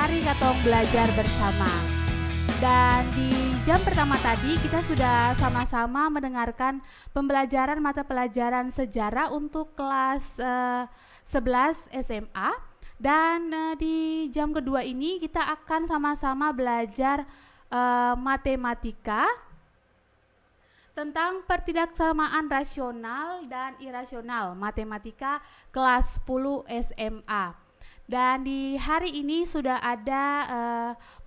mari katong belajar bersama. Dan di jam pertama tadi kita sudah sama-sama mendengarkan pembelajaran mata pelajaran sejarah untuk kelas 11 SMA. Dan di jam kedua ini kita akan sama-sama belajar matematika tentang pertidaksamaan rasional dan irasional, matematika kelas 10 SMA. Dan di hari ini sudah ada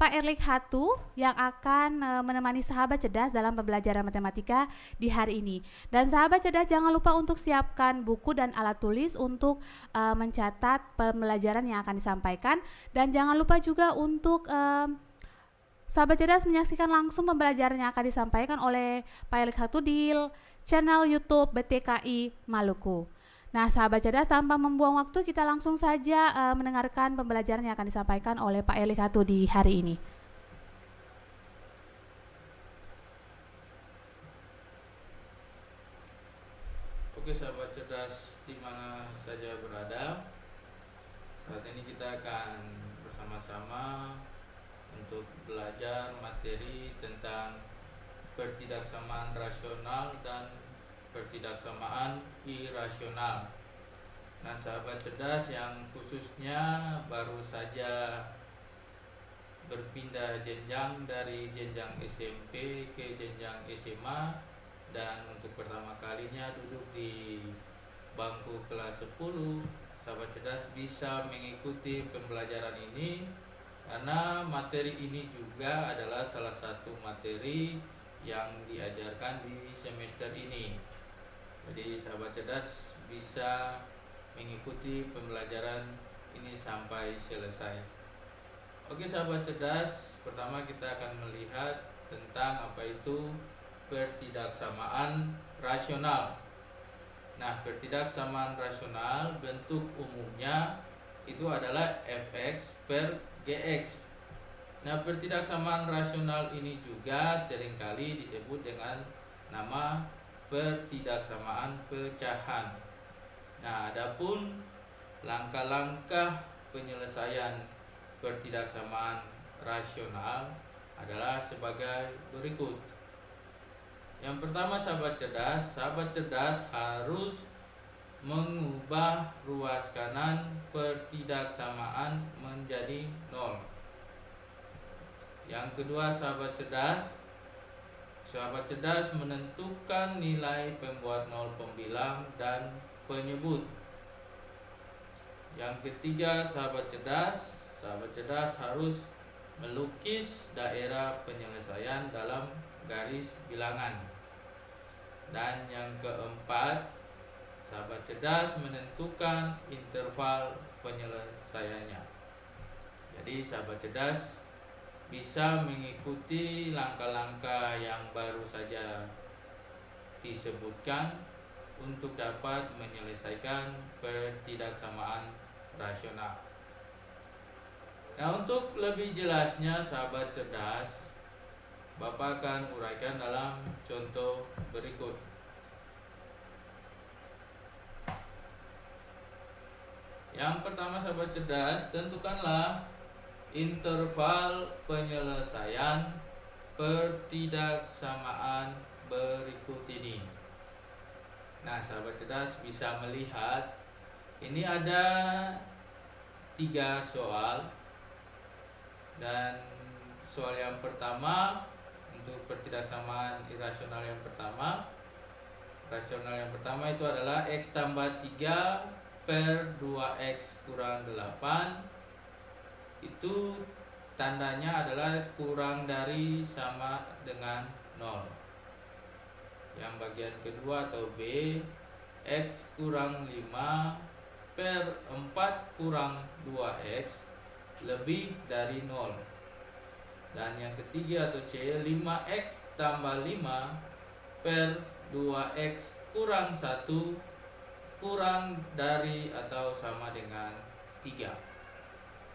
Pak Erlik Hatu yang akan menemani sahabat cerdas dalam pembelajaran matematika di hari ini. Dan sahabat cerdas jangan lupa untuk siapkan buku dan alat tulis untuk mencatat pembelajaran yang akan disampaikan. Dan jangan lupa juga untuk sahabat cerdas menyaksikan langsung pembelajaran yang akan disampaikan oleh Pak Erlik Hatu di channel YouTube BTKI Maluku. Nah, sahabat cerdas, tanpa membuang waktu kita langsung saja mendengarkan pembelajaran yang akan disampaikan oleh Pak Erlik Hatu di hari ini. Oke sahabat cerdas di mana saja berada, saat ini kita akan bersama-sama untuk belajar materi tentang pertidaksamaan rasional dan pertidaksamaan irasional. Nah, sahabat cerdas yang khususnya baru saja berpindah jenjang dari jenjang SMP ke jenjang SMA dan untuk pertama kalinya duduk di bangku kelas 10, sahabat cerdas bisa mengikuti pembelajaran ini karena materi ini juga adalah salah satu materi yang diajarkan di semester ini. Jadi sahabat cerdas bisa mengikuti pembelajaran ini sampai selesai. Oke sahabat cerdas, pertama kita akan melihat tentang apa itu pertidaksamaan rasional. Nah, pertidaksamaan rasional bentuk umumnya itu adalah fx per gx. Nah, pertidaksamaan rasional ini juga seringkali disebut dengan nama pertidaksamaan pecahan. Nah, adapun langkah-langkah penyelesaian pertidaksamaan rasional adalah sebagai berikut. Yang pertama sahabat cerdas harus mengubah ruas kanan pertidaksamaan menjadi 0. Yang kedua sahabat cerdas menentukan nilai pembuat nol pembilang dan penyebut. Yang ketiga sahabat cerdas harus melukis daerah penyelesaian dalam garis bilangan. Dan yang keempat, sahabat cerdas menentukan interval penyelesaiannya. Jadi sahabat cerdas bisa mengikuti langkah-langkah yang baru saja disebutkan untuk dapat menyelesaikan pertidaksamaan rasional. Nah, untuk lebih jelasnya sahabat cerdas, Bapak akan uraikan dalam contoh berikut. Yang pertama sahabat cerdas, tentukanlah interval penyelesaian pertidaksamaan berikut ini. Nah, sahabat cerdas bisa melihat ini ada 3 soal. Dan soal yang pertama untuk pertidaksamaan irasional yang pertama, rasional yang pertama itu adalah x tambah 3 per 2x kurang 8. Itu tandanya adalah kurang dari sama dengan 0. Yang bagian kedua atau B, x kurang 5 per 4 kurang 2x lebih dari 0. Dan yang ketiga atau C, 5x tambah 5 per 2x kurang 1 kurang dari atau sama dengan 3.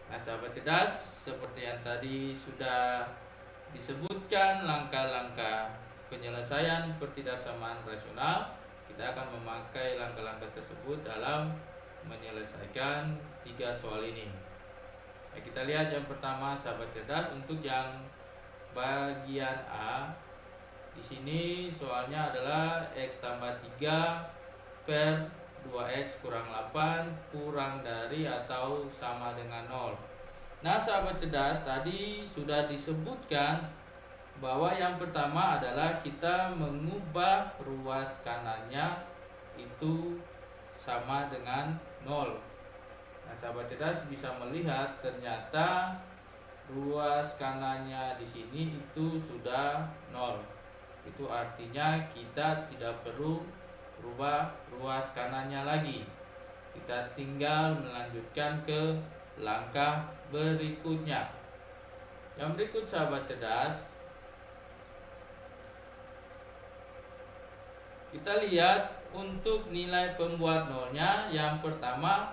Nah, sahabat cerdas, seperti yang tadi sudah disebutkan langkah-langkah penyelesaian pertidaksamaan rasional, kita akan memakai langkah-langkah tersebut dalam menyelesaikan 3 soal ini. Nah, kita lihat yang pertama sahabat cerdas, untuk yang bagian A. Di sini soalnya adalah X tambah 3 per 2X kurang 8 kurang dari atau sama dengan 0. Nah, sahabat cerdas, tadi sudah disebutkan bahwa yang pertama adalah kita mengubah ruas kanannya itu sama dengan 0. Nah, sahabat cerdas bisa melihat ternyata ruas kanannya di sini itu sudah 0. Itu artinya kita tidak perlu rubah ruas kanannya lagi. Kita tinggal melanjutkan ke langkah berikutnya. Yang berikut sahabat cerdas, kita lihat untuk nilai pembuat nolnya. Yang pertama,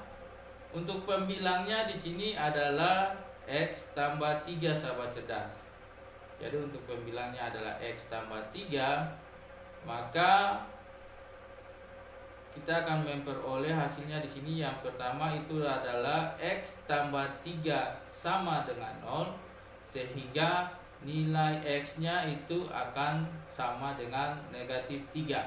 untuk pembilangnya di sini adalah X tambah 3 sahabat cerdas. Jadi untuk pembilangnya adalah X tambah 3, maka kita akan memperoleh hasilnya di sini. Yang pertama itu adalah X tambah 3 sama dengan 0, sehingga nilai X-nya itu akan sama dengan negatif 3.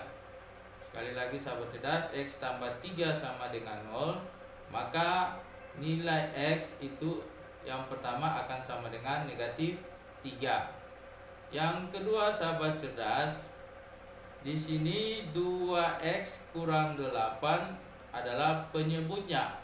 Sekali lagi sahabat cerdas, X tambah 3 sama dengan 0, maka nilai X itu yang pertama akan sama dengan negatif 3. Yang kedua sahabat cerdas, di sini 2X kurang 8 adalah penyebutnya.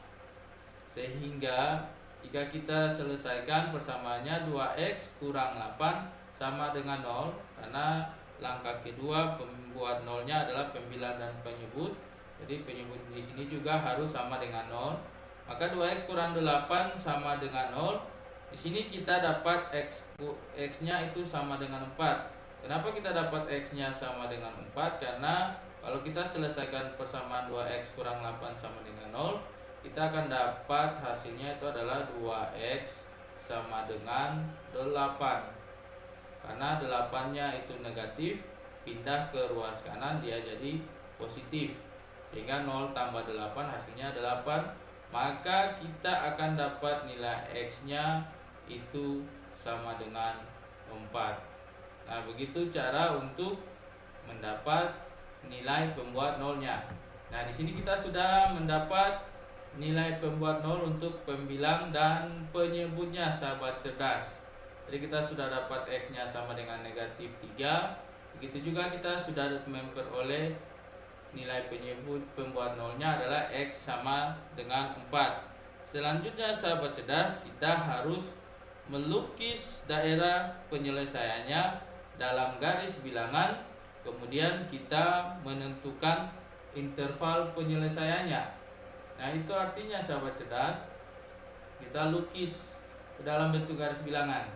Sehingga jika kita selesaikan persamaannya, 2X kurang 8 sama dengan 0, karena langkah kedua pembuat nolnya adalah pembilang dan penyebut. Jadi penyebut di sini juga harus sama dengan 0. Maka 2X kurang 8 sama dengan 0. Di sini kita dapat X-nya itu sama dengan 4. Kenapa kita dapat X-nya sama dengan 4? Karena kalau kita selesaikan persamaan 2X kurang 8 sama dengan 0, kita akan dapat hasilnya itu adalah 2X sama dengan 8. Karena 8-nya itu negatif, pindah ke ruas kanan dia jadi positif. Sehingga 0 tambah 8 hasilnya 8. Maka kita akan dapat nilai X-nya itu sama dengan 4. Nah, begitu cara untuk mendapat nilai pembuat nolnya. Nah, di sini kita sudah mendapat nilai pembuat nol untuk pembilang dan penyebutnya sahabat cerdas. Jadi kita sudah dapat X-nya sama dengan negatif 3. Begitu juga kita sudah memperoleh nilai penyebut pembuat nolnya adalah X sama dengan 4. Selanjutnya sahabat cerdas, kita harus melukis daerah penyelesaiannya dalam garis bilangan. Kemudian kita menentukan interval penyelesaiannya. Nah, itu artinya sahabat cerdas, kita lukis ke dalam bentuk garis bilangan.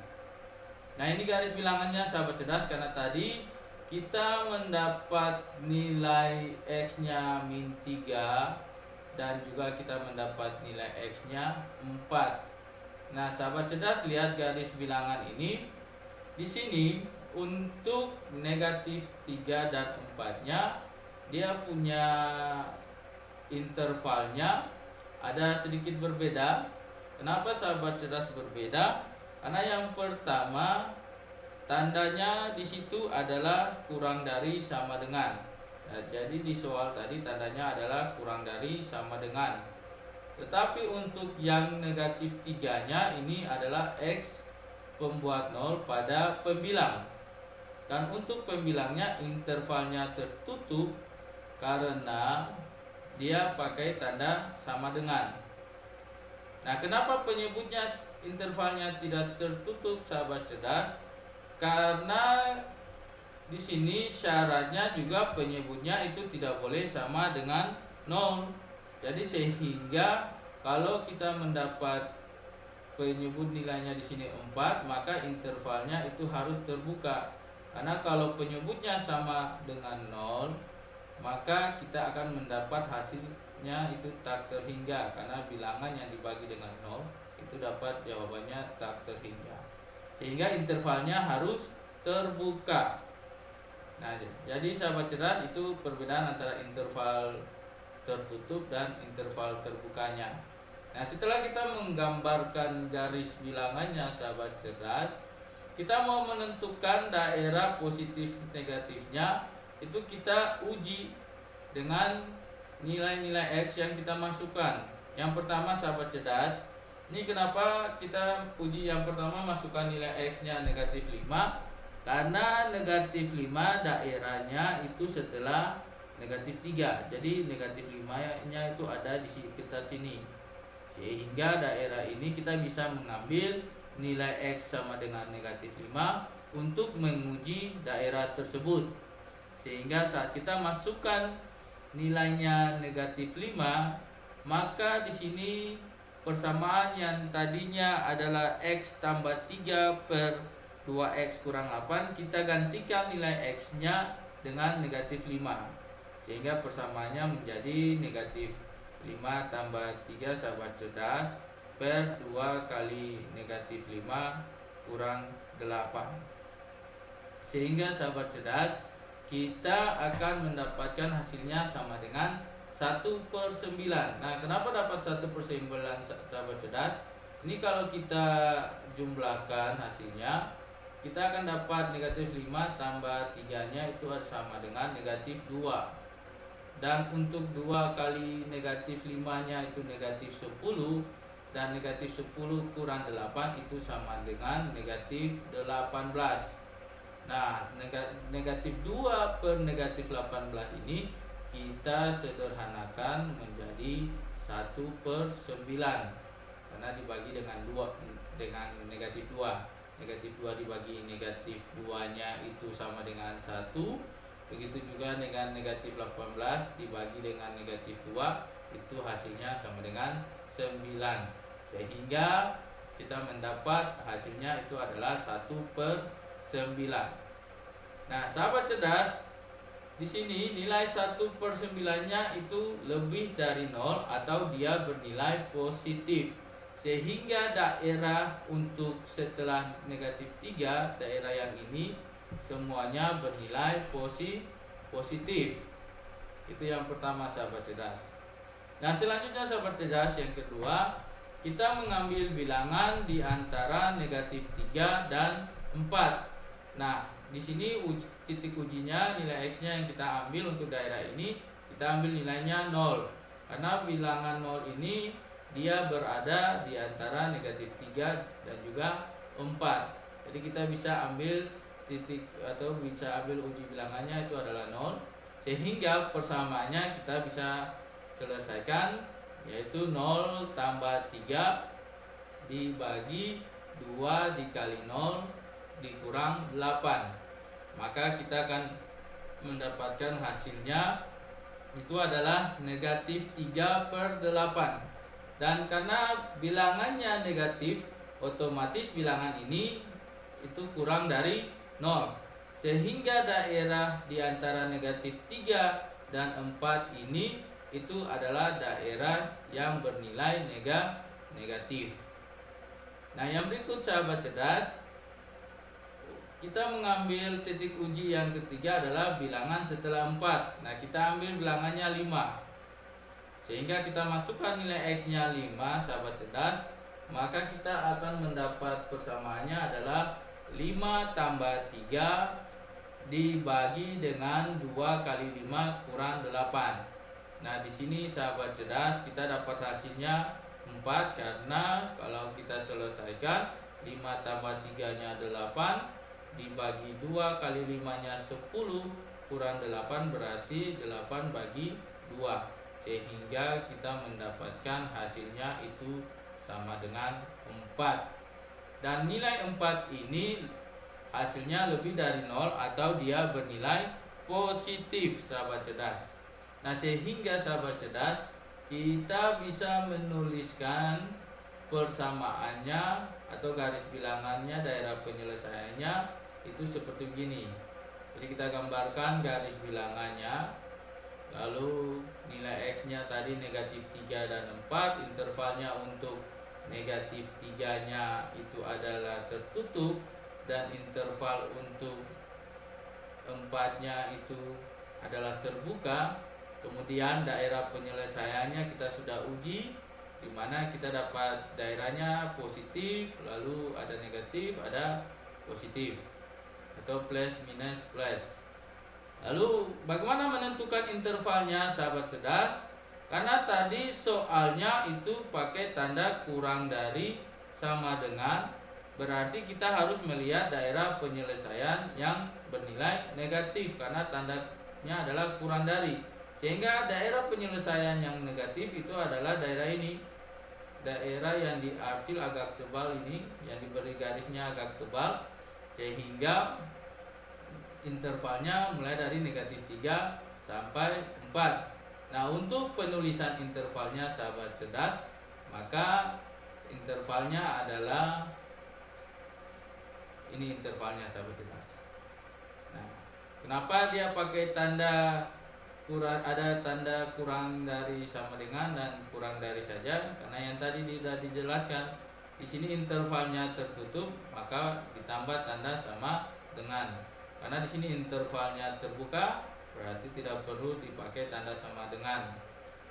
Nah, ini garis bilangannya sahabat cerdas, karena tadi kita mendapat nilai X-nya min 3 dan juga kita mendapat nilai X-nya 4. Nah, sahabat cerdas, lihat garis bilangan ini. Di sini untuk negatif 3 dan 4-nya dia punya intervalnya ada sedikit berbeda. Kenapa sahabat cerdas berbeda? Karena yang pertama tandanya di situ adalah kurang dari sama dengan. Nah, jadi di soal tadi tandanya adalah kurang dari sama dengan. Tetapi untuk yang negatif 3-nya ini adalah X pembuat 0 pada pembilang. Dan untuk pembilangnya intervalnya tertutup karena dia pakai tanda sama dengan. Nah, kenapa penyebutnya intervalnya tidak tertutup sahabat cerdas? Karena di sini syaratnya juga penyebutnya itu tidak boleh sama dengan 0. Jadi sehingga kalau kita mendapat penyebut nilainya di sini 4, maka intervalnya itu harus terbuka. Karena kalau penyebutnya sama dengan 0, maka kita akan mendapat hasilnya itu tak terhingga, karena bilangan yang dibagi dengan 0 itu dapat jawabannya tak terhingga. Sehingga intervalnya harus terbuka. Nah, jadi sahabat cerdas, itu perbedaan antara interval tertutup dan interval terbukanya. Nah, setelah kita menggambarkan garis bilangannya sahabat cerdas, kita mau menentukan daerah positif negatifnya, itu kita uji dengan nilai-nilai X yang kita masukkan. Yang pertama sahabat cerdas, ini kenapa kita uji yang pertama masukkan nilai X-nya negatif 5? Karena negatif 5 daerahnya itu setelah negatif 3. Jadi negatif 5-nya itu ada di sekitar sini. Sehingga daerah ini kita bisa mengambil nilai X sama dengan negatif 5 untuk menguji daerah tersebut. Sehingga saat kita masukkan nilainya negatif 5, maka di sini persamaan yang tadinya adalah X tambah 3 per 2X kurang 8, kita gantikan nilai X-nya dengan negatif 5. Sehingga persamaannya menjadi negatif 5 tambah 3 sahabat cerdas per 2 kali negatif 5 kurang 8. Sehingga sahabat cerdas, kita akan mendapatkan hasilnya sama dengan 1/9. Nah, kenapa dapat 1/9 sahabat cerdas? Ini kalau kita jumlahkan hasilnya, kita akan dapat negatif 5 tambah 3-nya itu sama dengan negatif 2. Dan untuk 2 kali negatif 5-nya itu negatif 10, dan negatif 10 kurang 8 itu sama dengan negatif 18. Nah, negatif 2 per negatif 18 ini kita sederhanakan menjadi 1/9, karena dibagi dengan 2 dengan negatif 2. Negatif 2 dibagi negatif 2-nya itu sama dengan 1. Begitu juga dengan negatif 18 dibagi dengan negatif 2, itu hasilnya sama dengan 9. Sehingga kita mendapat hasilnya itu adalah 1/9. Nah, sahabat cerdas, di sini nilai 1/9-nya itu lebih dari 0 atau dia bernilai positif. Sehingga daerah untuk setelah negatif 3, daerah yang ini semuanya bernilai positif. Itu yang pertama sahabat cerdas. Nah, selanjutnya sahabat cerdas, yang kedua, kita mengambil bilangan di antara negatif 3 dan 4. Nah, di sini titik ujinya, nilai X-nya yang kita ambil untuk daerah ini, kita ambil nilainya 0. Karena bilangan 0 ini dia berada di antara negatif 3 dan juga 4. Jadi kita bisa ambil titik atau bisa ambil uji bilangannya itu adalah 0. Sehingga persamaannya kita bisa selesaikan, yaitu 0 tambah 3 dibagi 2 dikali 0 dikurang 8. Maka kita akan mendapatkan hasilnya itu adalah negatif 3/8. Dan karena bilangannya negatif, otomatis bilangan ini itu kurang dari 0. Sehingga daerah di antara negatif 3 dan 4 ini itu adalah daerah yang bernilai negatif. Nah, yang berikut sahabat cerdas, kita mengambil titik uji yang ketiga adalah bilangan setelah 4. Nah, kita ambil bilangannya 5. Sehingga kita masukkan nilai X-nya 5 sahabat cerdas, maka kita akan mendapat persamaannya adalah 5 tambah 3 dibagi dengan 2 kali 5 kurang 8. Nah, di sini sahabat cerdas kita dapat hasilnya 4, karena kalau kita selesaikan 5 tambah 3-nya 8 dibagi 2 kali 5-nya 10 kurang 8 berarti 8 bagi 2. Sehingga kita mendapatkan hasilnya itu sama dengan 4. Dan nilai 4 ini hasilnya lebih dari 0 atau dia bernilai positif sahabat cerdas. Nah, sehingga sahabat cerdas, kita bisa menuliskan persamaannya atau garis bilangannya, daerah penyelesaiannya itu seperti begini. Jadi kita gambarkan garis bilangannya. Lalu nilai X-nya tadi negatif 3 dan 4, intervalnya untuk negatif 3-nya itu adalah tertutup, dan interval untuk 4-nya itu adalah terbuka. Kemudian daerah penyelesaiannya kita sudah uji, di mana kita dapat daerahnya positif, lalu ada negatif, ada positif, atau plus minus plus. Lalu bagaimana menentukan intervalnya sahabat cerdas? Karena tadi soalnya itu pakai tanda kurang dari sama dengan, berarti kita harus melihat daerah penyelesaian yang bernilai negatif karena tandanya adalah kurang dari. Sehingga daerah penyelesaian yang negatif itu adalah daerah ini. Daerah yang diarsil agak tebal ini, yang diberi garisnya agak tebal, sehingga intervalnya mulai dari negatif 3 sampai 4. Nah, untuk penulisan intervalnya sahabat cerdas, maka intervalnya adalah ini, intervalnya sahabat cerdas. Nah, kenapa dia pakai tanda kurang, ada tanda kurang dari sama dengan dan kurang dari saja? Karena yang tadi sudah dijelaskan, di sini intervalnya tertutup, maka ditambah tanda sama dengan. Karena di sini intervalnya terbuka, berarti tidak perlu dipakai tanda sama dengan.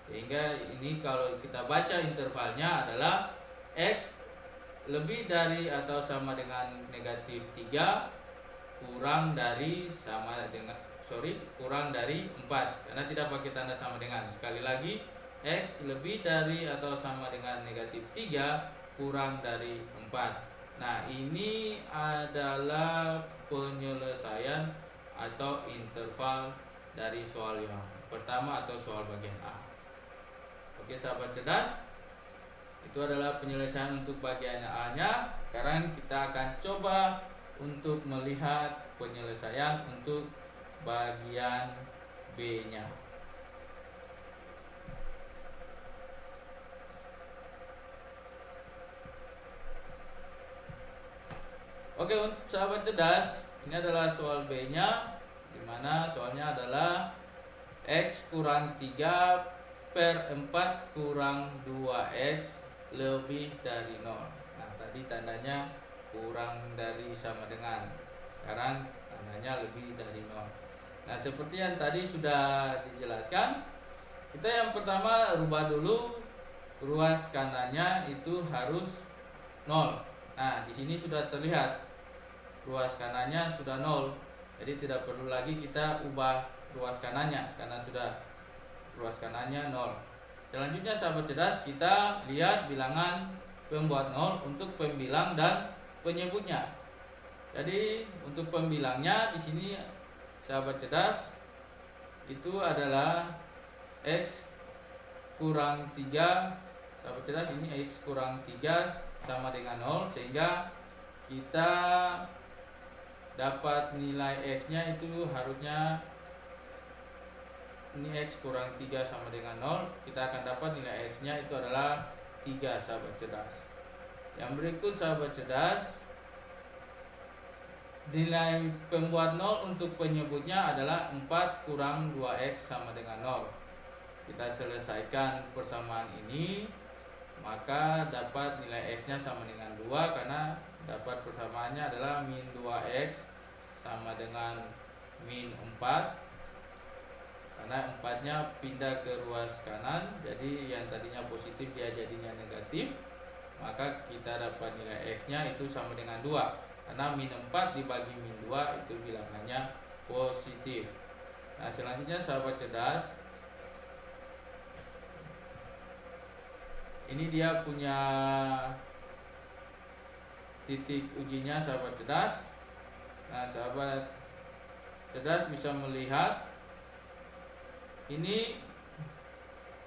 Sehingga ini kalau kita baca intervalnya adalah X lebih dari atau sama dengan negatif 3 kurang dari kurang dari 4, karena tidak pakai tanda sama dengan. Sekali lagi, X lebih dari atau sama dengan negatif 3 kurang dari 4. Nah, ini adalah penyelesaian atau interval dari soal yang pertama atau soal bagian A. Oke sahabat cerdas, itu adalah penyelesaian untuk bagian A-nya. Sekarang kita akan coba untuk melihat penyelesaian untuk bagian B-nya. Oke, sahabat cerdas, ini adalah soal B-nya, di mana soalnya adalah X kurang 3 per 4 kurang 2X lebih dari 0. Nah, tadi tandanya kurang dari sama dengan, sekarang tandanya lebih dari 0. Nah, seperti yang tadi sudah dijelaskan, kita yang pertama rubah dulu ruas kanannya itu harus 0. Nah, di sini sudah terlihat ruas kanannya sudah 0. Jadi tidak perlu lagi kita ubah ruas kanannya karena sudah ruas kanannya 0. Selanjutnya sahabat cerdas, kita lihat bilangan pembuat 0 untuk pembilang dan penyebutnya. Jadi untuk pembilangnya di sini sahabat cerdas itu adalah X kurang 3. Sahabat cerdas, ini X kurang 3 sama dengan 0, sehingga kita dapat nilai X-nya itu harusnya ini X kurang 3 sama dengan 0. Kita akan dapat nilai X-nya itu adalah 3 sahabat cerdas. Yang berikut sahabat cerdas, nilai pembuat 0 untuk penyebutnya adalah 4 kurang 2X sama dengan 0. Kita selesaikan persamaan ini, maka dapat nilai X nya sama dengan 2, karena dapat persamaannya adalah min 2X sama dengan min 4, karena 4 nya pindah ke ruas kanan, jadi yang tadinya positif dia jadinya negatif, maka kita dapat nilai X nya itu sama dengan 2, karena min 4 dibagi min 2 itu bilangannya positif. Nah, selanjutnya sahabat cerdas, ini dia punya titik ujinya sahabat cerdas. Nah, sahabat cerdas bisa melihat ini,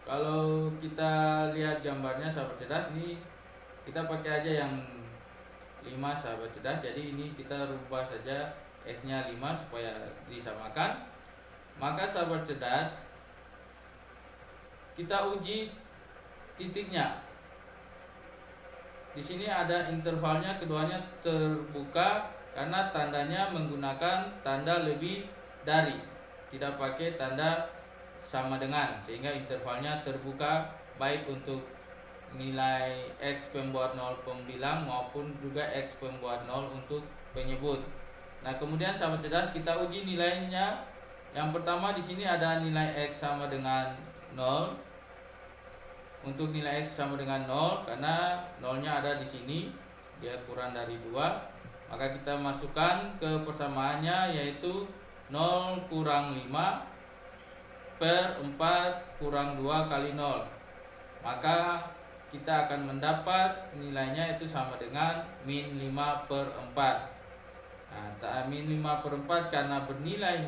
kalau kita lihat gambarnya sahabat cerdas, ini kita pakai aja yang 5 sahabat cerdas. Jadi ini kita rubah saja X nya 5 supaya disamakan. Maka sahabat cerdas, kita uji titiknya. Di sini ada intervalnya, keduanya terbuka karena tandanya menggunakan tanda lebih dari, tidak pakai tanda sama dengan, sehingga intervalnya terbuka baik untuk nilai X pembuat 0 pembilang maupun juga X pembuat 0 untuk penyebut. Nah, kemudian sahabat cerdas, kita uji nilainya. Yang pertama di sini ada nilai X sama dengan 0. untuk nilai X sama dengan 0 karena nolnya ada di sini, dia kurang dari 2, maka kita masukkan ke persamaannya yaitu 0 kurang 5 per 4 kurang 2 kali 0. Maka kita akan mendapat nilainya itu sama dengan min 5 per 4. Nah, min 5 per 4 karena bernilai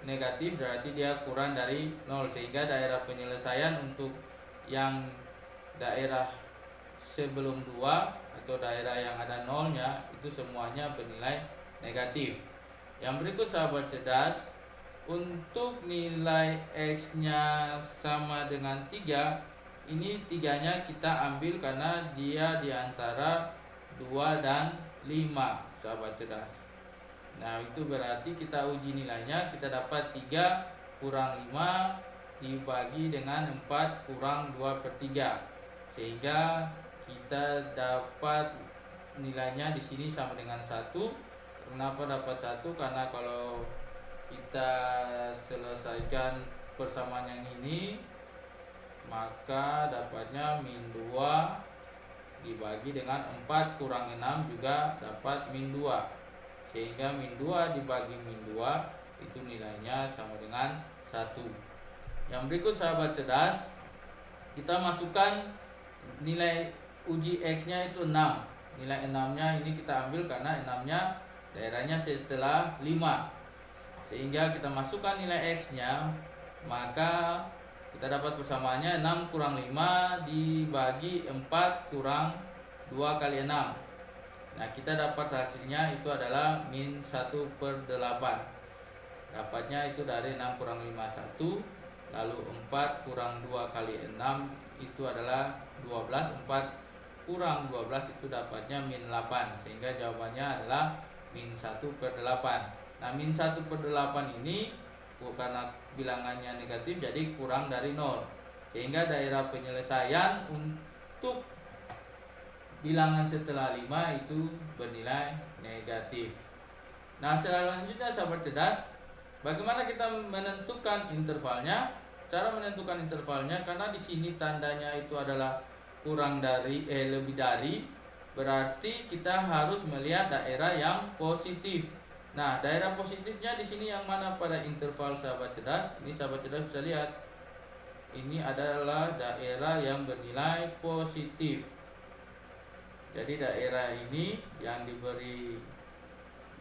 negatif berarti dia kurang dari 0, sehingga daerah penyelesaian untuk yang daerah sebelum 2 atau daerah yang ada nolnya itu semuanya bernilai negatif. Yang berikut sahabat cerdas, untuk nilai X nya sama dengan 3, ini 3-nya kita ambil karena dia diantara 2 dan 5 sahabat cerdas. Nah, itu berarti kita uji nilainya, kita dapat 3 kurang 5 dibagi dengan 4 kurang 2 per 3, sehingga kita dapat nilainya di sini sama dengan 1. Kenapa dapat 1? Karena kalau kita selesaikan persamaan yang ini, maka dapatnya min 2 dibagi dengan 4 kurang 6 juga dapat min 2. Sehingga min 2 dibagi min 2 itu nilainya sama dengan 1. Yang berikut sahabat cerdas, kita masukkan nilai uji X nya itu 6. Nilai 6 nya ini kita ambil karena 6 nya daerahnya setelah 5. Sehingga kita masukkan nilai X nya, maka kita dapat persamaannya 6 kurang 5 dibagi 4 kurang 2 kali 6. Nah, kita dapat hasilnya itu adalah min 1 per 8. Dapatnya itu dari 6 kurang 5 1, lalu 4 kurang 2 kali 6 itu adalah 12, 4 kurang 12 itu dapatnya min 8, sehingga jawabannya adalah min 1 per 8. Nah, min 1 per 8 ini karena bilangannya negatif jadi kurang dari 0, sehingga daerah penyelesaian untuk bilangan setelah 5 itu bernilai negatif. Nah, selanjutnya sahabat cerdas, bagaimana kita menentukan intervalnya? Cara menentukan intervalnya, karena di sini tandanya itu adalah kurang dari lebih dari, berarti kita harus melihat daerah yang positif. Nah, daerah positifnya di sini yang mana pada interval sahabat cerdas? Ini sahabat cerdas bisa lihat. Ini adalah daerah yang bernilai positif. Jadi daerah ini yang diberi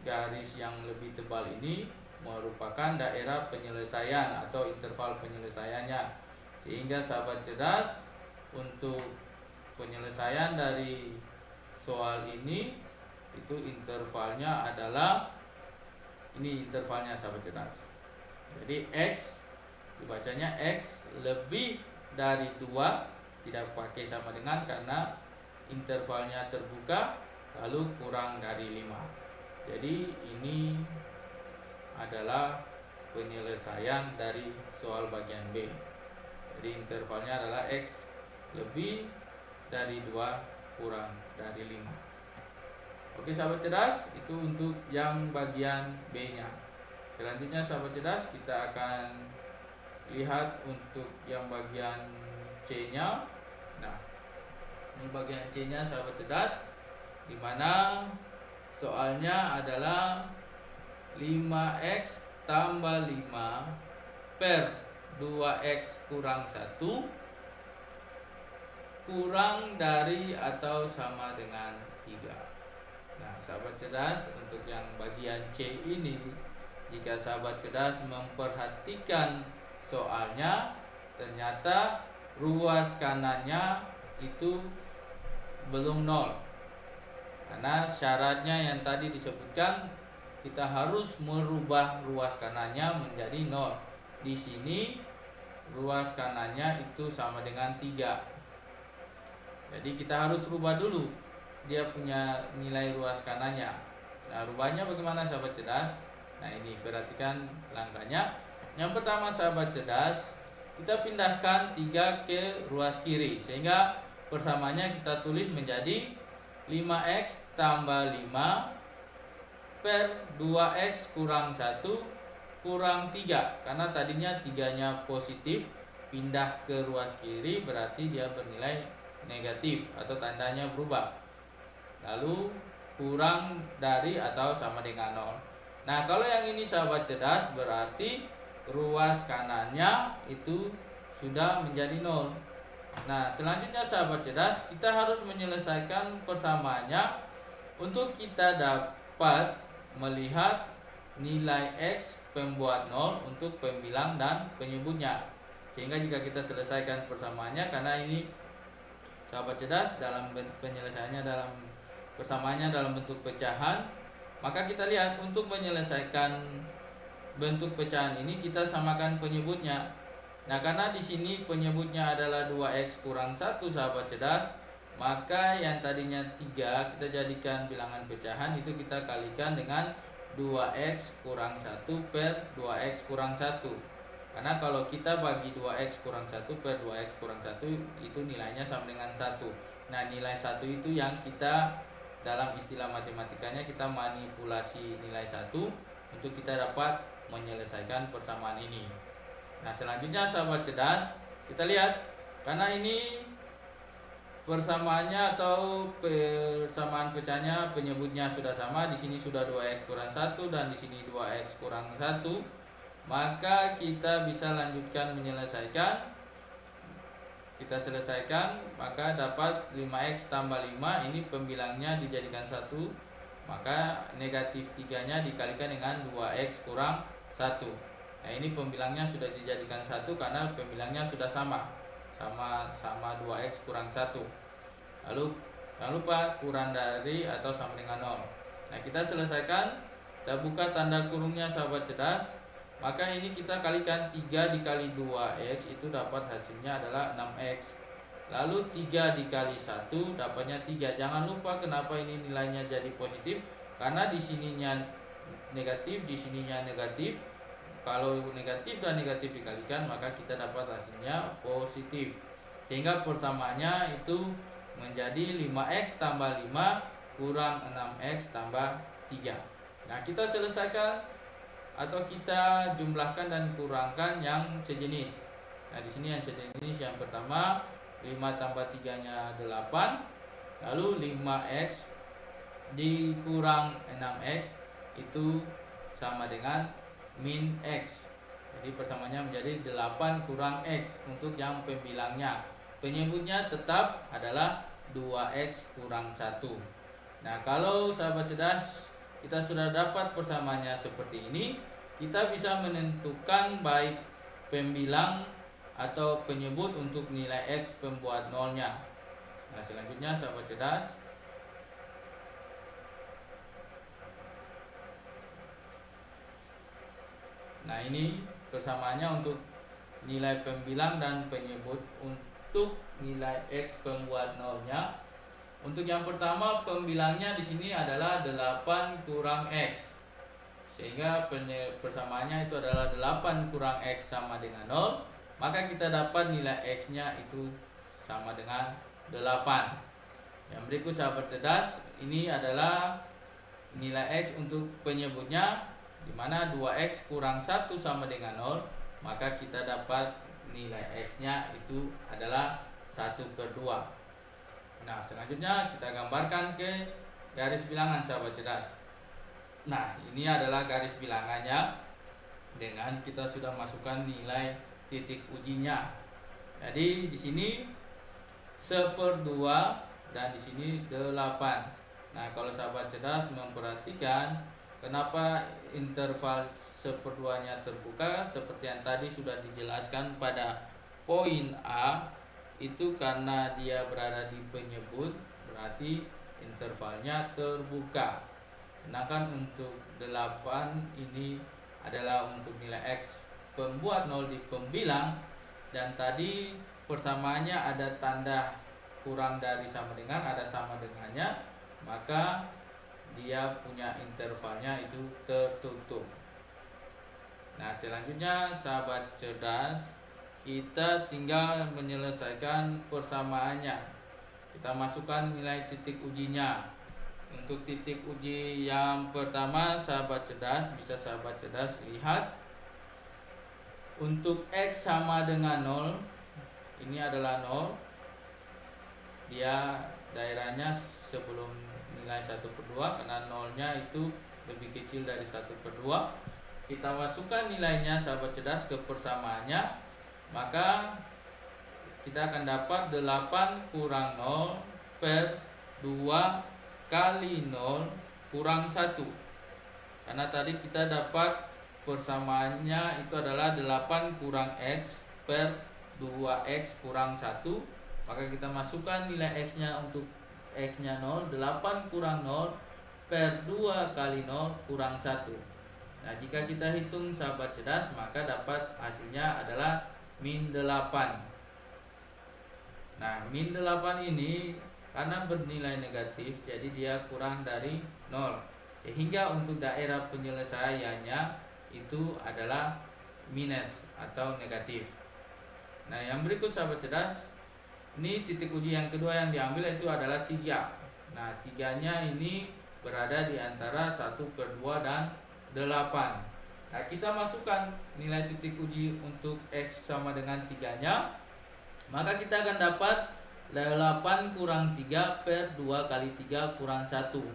garis yang lebih tebal ini merupakan daerah penyelesaian atau interval penyelesaiannya. Sehingga sahabat cerdas, untuk penyelesaian dari soal ini itu intervalnya adalah ini, intervalnya sahabat cerdas. Jadi X dibacanya X lebih dari 2, tidak pakai sama dengan karena intervalnya terbuka, lalu kurang dari 5. Jadi ini adalah penyelesaian dari soal bagian B. Jadi intervalnya adalah X lebih dari 2 kurang dari 5. Oke sahabat cerdas, itu untuk yang bagian B nya. Selanjutnya sahabat cerdas, kita akan lihat untuk yang bagian C nya. Nah, ini bagian C nya sahabat cerdas, dimana soalnya adalah 5x tambah 5 per 2x kurang 1 kurang dari atau sama dengan 3. Nah sahabat cerdas, untuk yang bagian C ini, jika sahabat cerdas memperhatikan soalnya, ternyata ruas kanannya itu belum 0. Karena syaratnya yang tadi disebutkan, kita harus merubah ruas kanannya menjadi 0. Di sini ruas kanannya itu sama dengan 3. Jadi kita harus rubah dulu dia punya nilai ruas kanannya. Nah, rubahnya bagaimana sahabat cerdas? Nah, ini perhatikan langkahnya. Yang pertama sahabat cerdas, kita pindahkan 3 ke ruas kiri, sehingga persamaannya kita tulis menjadi 5x tambah 5 per 2x kurang 1 kurang 3. Karena tadinya 3 nya positif, pindah ke ruas kiri berarti dia bernilai negatif atau tandanya berubah. Lalu kurang dari atau sama dengan 0. Nah, kalau yang ini sahabat cerdas berarti ruas kanannya itu sudah menjadi 0. Nah, selanjutnya sahabat cerdas, kita harus menyelesaikan persamaannya untuk kita dapat melihat nilai X pembuat 0 untuk pembilang dan penyebutnya. Sehingga jika kita selesaikan persamaannya, karena ini sahabat cerdas dalam penyelesaiannya dalam persamaannya dalam bentuk pecahan, maka kita lihat untuk menyelesaikan bentuk pecahan ini kita samakan penyebutnya. Nah, karena di sini penyebutnya adalah 2x kurang 1 sahabat cerdas, maka yang tadinya 3 kita jadikan bilangan pecahan itu kita kalikan dengan 2x kurang 1 per 2x kurang 1. Karena kalau kita bagi 2x kurang 1 per 2x kurang 1 itu nilainya sama dengan 1. Nah, nilai 1 itu yang kita dalam istilah matematikanya kita manipulasi nilai 1 untuk kita dapat menyelesaikan persamaan ini. Nah, selanjutnya sahabat cerdas, kita lihat karena ini persamaannya atau persamaan pecahnya penyebutnya sudah sama, di sini sudah 2x kurang 1 dan di sini 2x kurang 1, maka kita bisa lanjutkan menyelesaikan. Kita selesaikan, maka dapat 5x tambah 5, ini pembilangnya dijadikan 1, maka negatif 3 nya dikalikan dengan 2x kurang 1. Nah, ini pembilangnya sudah dijadikan 1 karena pembilangnya sudah sama 2x kurang 1. Lalu jangan lupa kurang dari atau sama dengan 0. Nah, kita selesaikan, kita buka tanda kurungnya sahabat cerdas, maka ini kita kalikan 3 dikali 2x itu dapat hasilnya adalah 6x. Lalu 3 dikali 1 dapatnya 3. Jangan lupa kenapa ini nilainya jadi positif, karena di sininya negatif, di sininya negatif. Kalau negatif dan negatif dikalikan, maka kita dapat hasilnya positif. Sehingga persamaannya itu menjadi 5x tambah 5 kurang 6x tambah 3. Nah, kita selesaikan atau kita jumlahkan dan kurangkan yang sejenis. Nah, di sini yang sejenis yang pertama 5 tambah 3 nya 8. Lalu 5x dikurang 6x itu sama dengan min x. Jadi persamaannya menjadi 8 kurang x untuk yang pembilangnya. Penyebutnya tetap adalah 2x kurang 1. Nah, kalau sahabat cerdas kita sudah dapat persamaannya seperti ini, kita bisa menentukan baik pembilang atau penyebut untuk nilai x pembuat nolnya. Nah, selanjutnya sahabat cerdas, nah ini persamaannya untuk nilai pembilang dan penyebut untuk nilai x pembuat nolnya. Untuk yang pertama pembilangnya di sini adalah 8 kurang x. Sehingga persamaannya itu adalah 8 kurang x sama dengan 0, maka kita dapat nilai x-nya itu sama dengan 8. Yang berikut sahabat cerdas, ini adalah nilai x untuk penyebutnya, di mana 2x kurang 1 sama dengan 0, maka kita dapat nilai x-nya itu adalah 1/2. Nah, selanjutnya kita gambarkan ke garis bilangan sahabat cerdas. Nah, ini adalah garis bilangannya dengan kita sudah masukkan nilai titik ujinya. Jadi di sini 1/2 dan di sini 8. Nah, kalau sahabat cerdas memperhatikan kenapa interval 1/2-nya terbuka, seperti yang tadi sudah dijelaskan pada poin A, itu karena dia berada di penyebut, berarti intervalnya terbuka. Sedangkan untuk 8 ini adalah untuk nilai x pembuat 0 di pembilang, dan tadi persamaannya ada tanda kurang dari sama dengan, ada sama dengannya, maka dia punya intervalnya itu tertutup. Nah, selanjutnya sahabat cerdas, kita tinggal menyelesaikan persamaannya. Kita masukkan nilai titik ujinya. Untuk titik uji yang pertama sahabat cerdas, bisa sahabat cerdas lihat untuk X sama dengan 0, ini adalah 0, dia daerahnya sebelum nilai 1/2, karena 0-nya itu lebih kecil dari 1/2. Kita masukkan nilainya sahabat cerdas ke persamaannya, maka kita akan dapat 8 kurang 0 per 2 kali 0 kurang 1. Karena tadi kita dapat persamaannya itu adalah 8 kurang X per 2X kurang 1. Maka kita masukkan nilai X-nya untuk X-nya 0, 8 kurang 0 per 2 kali 0 kurang 1. Nah, jika kita hitung sahabat cerdas, maka dapat hasilnya adalah min 8. Nah, min 8 ini karena bernilai negatif, jadi dia kurang dari 0. Sehingga untuk daerah penyelesaiannya itu adalah minus atau negatif. Nah, yang berikut sahabat cerdas, ini titik uji yang kedua yang diambil itu adalah 3. Nah, 3-nya ini berada di antara 1/2 dan 8. Nah, kita masukkan nilai titik uji untuk X sama dengan 3-nya, maka kita akan dapat 8 kurang 3 per 2 kali 3 kurang 1.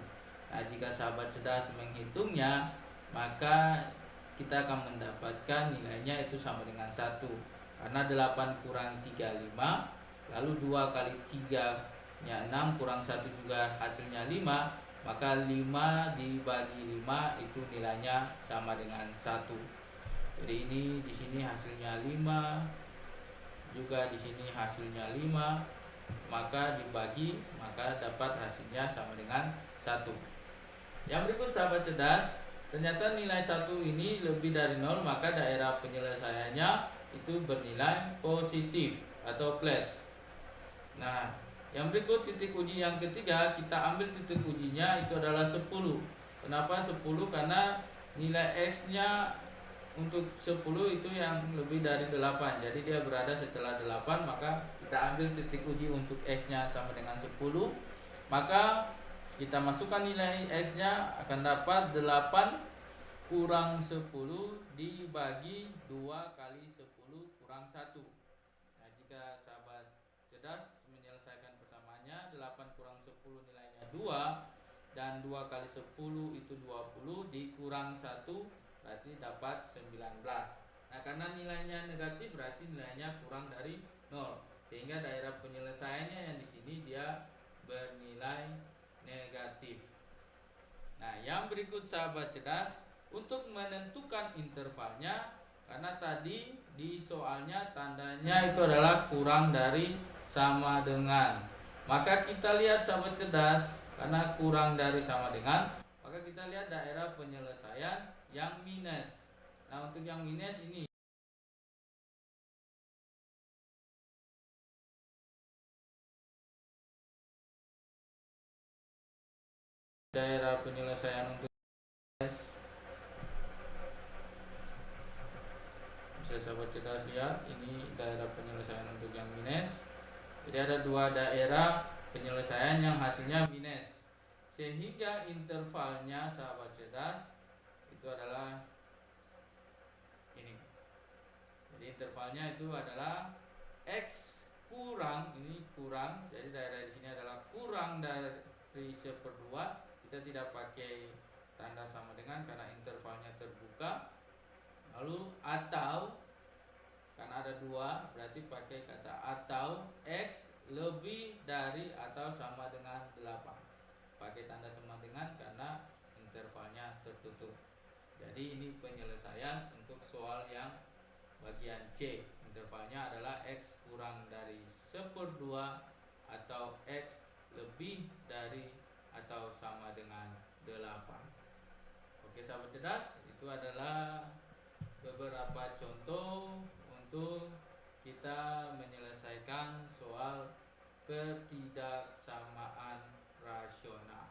Nah, jika sahabat cerdas menghitungnya, maka kita akan mendapatkan nilainya itu sama dengan 1. Karena 8 kurang 3, 5. Lalu 2 kali 3-nya 6, kurang 1 juga hasilnya 5. Maka 5 dibagi 5 itu nilainya sama dengan 1. Jadi ini di sini hasilnya 5. Juga di sini hasilnya 5. Maka dibagi, maka dapat hasilnya sama dengan 1. Yang berikut sahabat cerdas, ternyata nilai 1 ini lebih dari 0, maka daerah penyelesaiannya itu bernilai positif atau plus. Nah, yang berikut titik uji yang ketiga, kita ambil titik ujinya itu adalah 10. Kenapa 10? Karena nilai X-nya untuk 10 itu yang lebih dari 8. Jadi dia berada setelah 8, maka kita ambil titik uji untuk X-nya sama dengan 10. Maka kita masukkan nilai X-nya akan dapat 8 kurang 10 dibagi 2 kali 10 kurang 1. Nah, jika sahabat cerdas menyelesaikan persamaannya, 8 kurang 10 nilainya 2, dan 2 kali 10 itu 20, dikurang 1 berarti dapat 19. Nah, karena nilainya negatif berarti nilainya kurang dari 0. Sehingga daerah penyelesaiannya yang di sini dia bernilai negatif. Nah, yang berikut sahabat cerdas, untuk menentukan intervalnya, karena tadi di soalnya tandanya itu adalah kurang dari sama dengan, maka kita lihat sahabat cerdas, karena kurang dari sama dengan, maka kita lihat daerah penyelesaian yang minus. Nah, untuk yang minus ini daerah penyelesaian untuk minus. Bisa sahabat cerdas lihat, ini daerah penyelesaian untuk yang minus. Jadi ada dua daerah penyelesaian yang hasilnya minus, sehingga intervalnya sahabat cerdas itu adalah ini. Jadi intervalnya itu adalah X kurang, ini kurang, jadi daerah di sini adalah kurang dari 1/2. Kita tidak pakai tanda sama dengan karena intervalnya terbuka. Lalu atau, karena ada 2 berarti pakai kata atau X lebih dari atau sama dengan 8. Pakai tanda sama dengan karena intervalnya tertutup. Jadi ini penyelesaian untuk soal yang bagian C. Intervalnya adalah X kurang dari 1/2 atau X lebih dari atau sama dengan 8. Oke sahabat cerdas, itu adalah beberapa contoh untuk kita menyelesaikan soal ketidaksamaan rasional.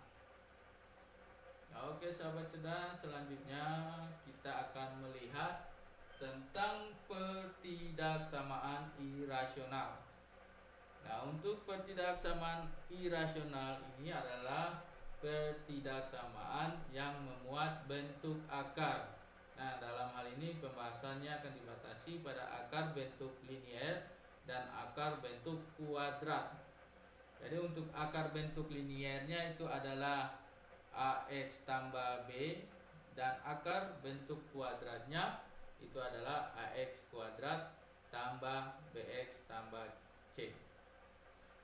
Nah, oke sahabat cerdas, selanjutnya kita akan melihat tentang ketidaksamaan irasional. Nah, untuk ketidaksamaan irasional ini adalah ketidaksamaan yang memuat bentuk akar. Nah, dalam hal ini pembahasannya akan dibatasi pada akar bentuk linier dan akar bentuk kuadrat. Jadi untuk akar bentuk liniernya itu adalah AX tambah B, dan akar bentuk kuadratnya itu adalah AX kuadrat tambah BX tambah C.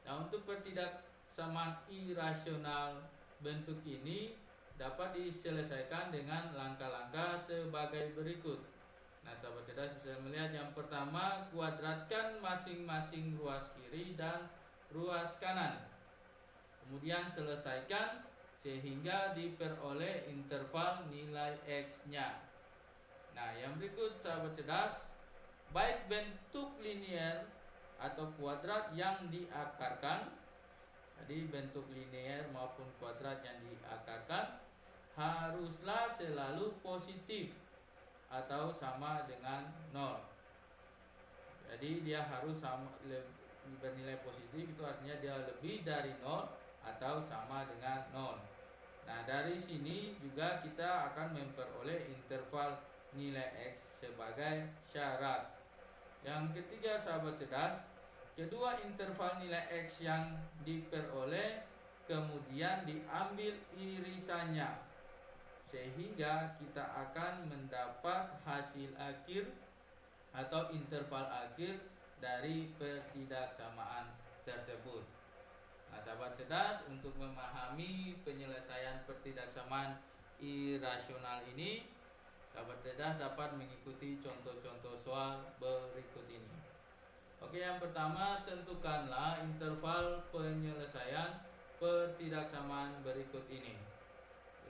Nah, untuk pertidaksamaan irasional bentuk ini dapat diselesaikan dengan langkah-langkah sebagai berikut. Nah, sahabat cerdas bisa melihat yang pertama, kuadratkan masing-masing ruas kiri dan ruas kanan. Kemudian selesaikan sehingga diperoleh interval nilai X-nya. Nah, yang berikut sahabat cerdas, baik bentuk linier atau kuadrat yang diakarkan, jadi bentuk linier maupun kuadrat yang diakarkan haruslah selalu positif atau sama dengan 0. Jadi dia harus bernilai positif, itu artinya dia lebih dari 0 atau sama dengan 0. Nah, dari sini juga kita akan memperoleh interval nilai X sebagai syarat. Yang ketiga sahabat cerdas, kedua interval nilai X yang diperoleh kemudian diambil irisannya, sehingga kita akan mendapat hasil akhir atau interval akhir dari pertidaksamaan tersebut. Nah, sahabat cerdas, untuk memahami penyelesaian pertidaksamaan irasional ini, sahabat cerdas dapat mengikuti contoh-contoh soal berikut ini. Oke, yang pertama, tentukanlah interval penyelesaian pertidaksamaan berikut ini.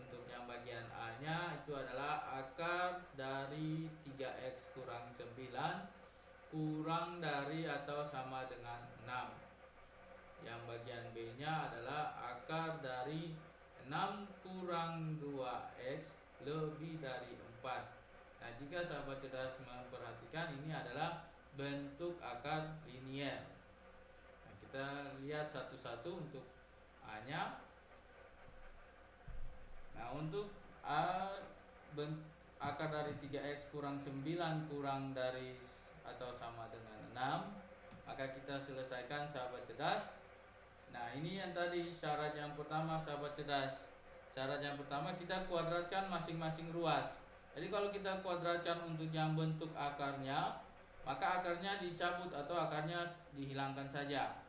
Untuk yang bagian A-nya itu adalah akar dari 3X kurang 9 kurang dari atau sama dengan 6. Yang bagian B-nya adalah akar dari 6 kurang 2X lebih dari 4. Nah, jika sahabat cerdas memperhatikan, ini adalah bentuk akar linier. Nah, kita lihat satu-satu untuk A-nya. Nah, untuk A, akar dari 3X kurang 9 kurang dari atau sama dengan 6, maka kita selesaikan sahabat cerdas. Nah, ini yang tadi syarat yang pertama sahabat cerdas. Syarat yang pertama, kita kuadratkan masing-masing ruas. Jadi kalau kita kuadratkan untuk yang bentuk akarnya, maka akarnya dicabut atau akarnya dihilangkan saja.